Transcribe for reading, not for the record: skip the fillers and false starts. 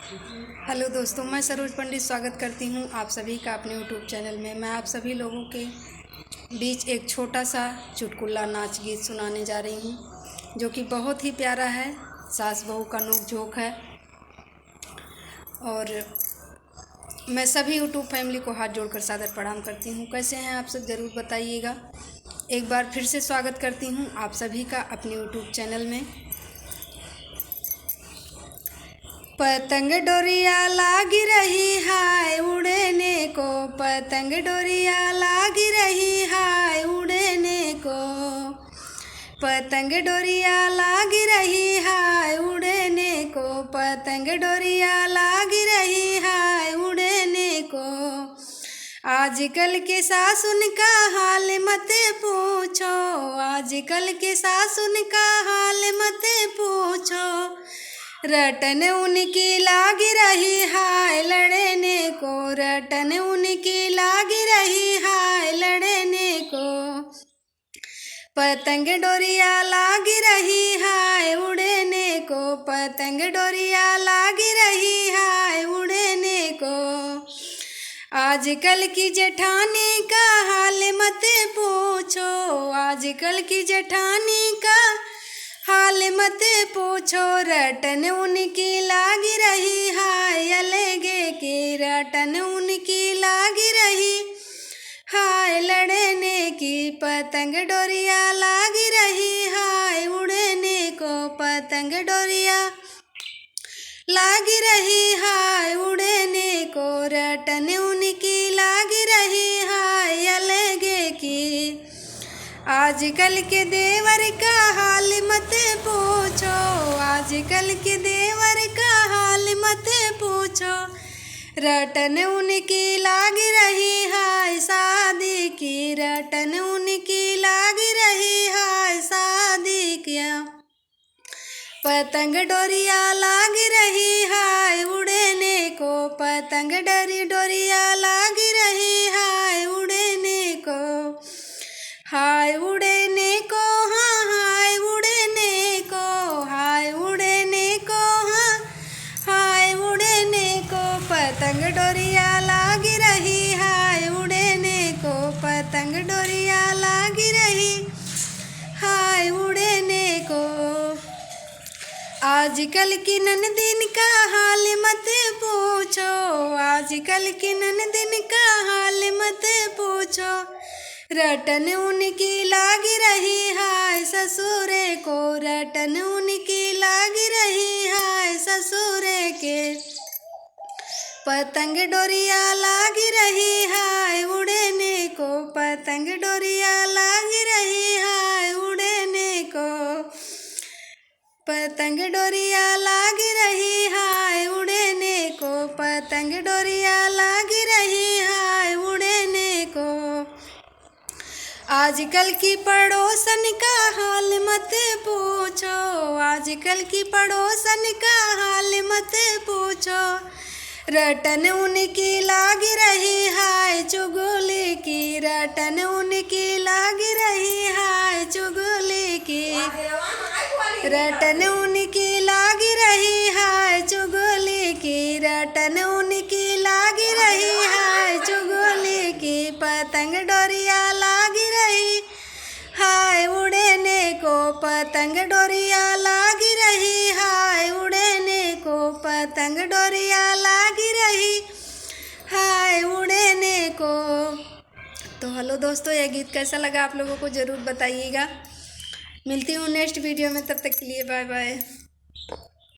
Hello दोस्तों, मैं सरोज पंडित स्वागत करती हूं आप सभी का अपने यूट्यूब चैनल में। मैं आप सभी लोगों के बीच एक छोटा सा चुटकुला नाच गीत सुनाने जा रही हूं, जो कि बहुत ही प्यारा है। सास बहू का नोक झोंक है। और मैं सभी यूट्यूब फैमिली को हाथ जोड़कर सादर प्रणाम करती हूं। कैसे हैं आप सब, ज़रूर बताइएगा। एक बार फिर से स्वागत करती हूं आप सभी का अपने यूट्यूब चैनल में। पतंग डोरिया लागी रही हाय उड़ने को, पतंग डोरिया लागी रही हाय उड़ने को, पतंग डोरिया लागी रही हाय उड़ने को, पतंग डोरिया लागी रही हाय उड़ने को। आजकल के सासुन का हाल मत पूछो, आजकल के सासुन का हाल मत पूछो, रटन उनकी लागी रही हाय लड़ने को, रटन उनकी लागी रही हाय लड़ने को। पतंग डोरिया लागी रही हाय उड़ने को, पतंग डोरिया लागी रही हाय उड़ने को। आजकल की जेठानी का हाल मत पूछो, आजकल की जेठानी का हाल मत पूछो, रटन उनकी लागी रही हाय अलगे के, रटन उनकी लागी रही हाय लड़ने की। पतंग डोरिया लागी रही हाय उड़ने को, पतंग डोरिया लागी रही हाय उड़ने को, रटन उनकी लागी रही हाय अलगे की। आजकल के देवर का हाल मत पूछो, आजकल के देवर का हाल मत पूछो, रटन उनकी लागी रही हाय शादी की, रटन उनकी लागी रही हाय शादी किया। पतंग डोरिया लागी रही हाय उड़ने को, पतंग डोरिया लागी रही हाय उड़ने को, हाय उड़ने को, हाँ हाय उड़ने को, हाय उड़ने को, हाँ हाय उड़ने को। पतंग डोरिया लागी रही हाय उड़ने को, पतंग डोरिया लागी रही हाय उड़ने को। आजकल की ननदिन का हाल मत पूछो, आजकल की ननदिन का हाल मत पूछो, रटन उनकी लागी रही हाय ससुरे को, रटन उनकी लागी रही हाय ससुरे के। पतंग डोरिया लागी रही हाय उड़ने को, पतंग डोरिया लागी रही हाय उड़ने को, पतंग डोरिया लागी रही हाय उड़ने को, पतंग डोरिया लागी रही हाय उड़ने को। आजकल की पड़ोसन का हाल मत पूछो, आजकल की पड़ोसन का हाल मत पूछो, रटन उनकी लागी रही हाय चुगली की, रटन उनकी लागी रही हाय चुगली की, रटन उनकी लागी रही हाय चुगली की, रटन उनकी लागी रही हाय चुगली की। पतंग डोरिया लागी रही हाय उड़ने को, पतंग डोरिया लागी रही हाय उड़ने को, पतंग डोरिया लागी रही हाय उड़ने को। तो हेलो दोस्तों, यह गीत कैसा लगा आप लोगों को ज़रूर बताइएगा। मिलती हूँ नेक्स्ट वीडियो में, तब तक के लिए बाय बाय।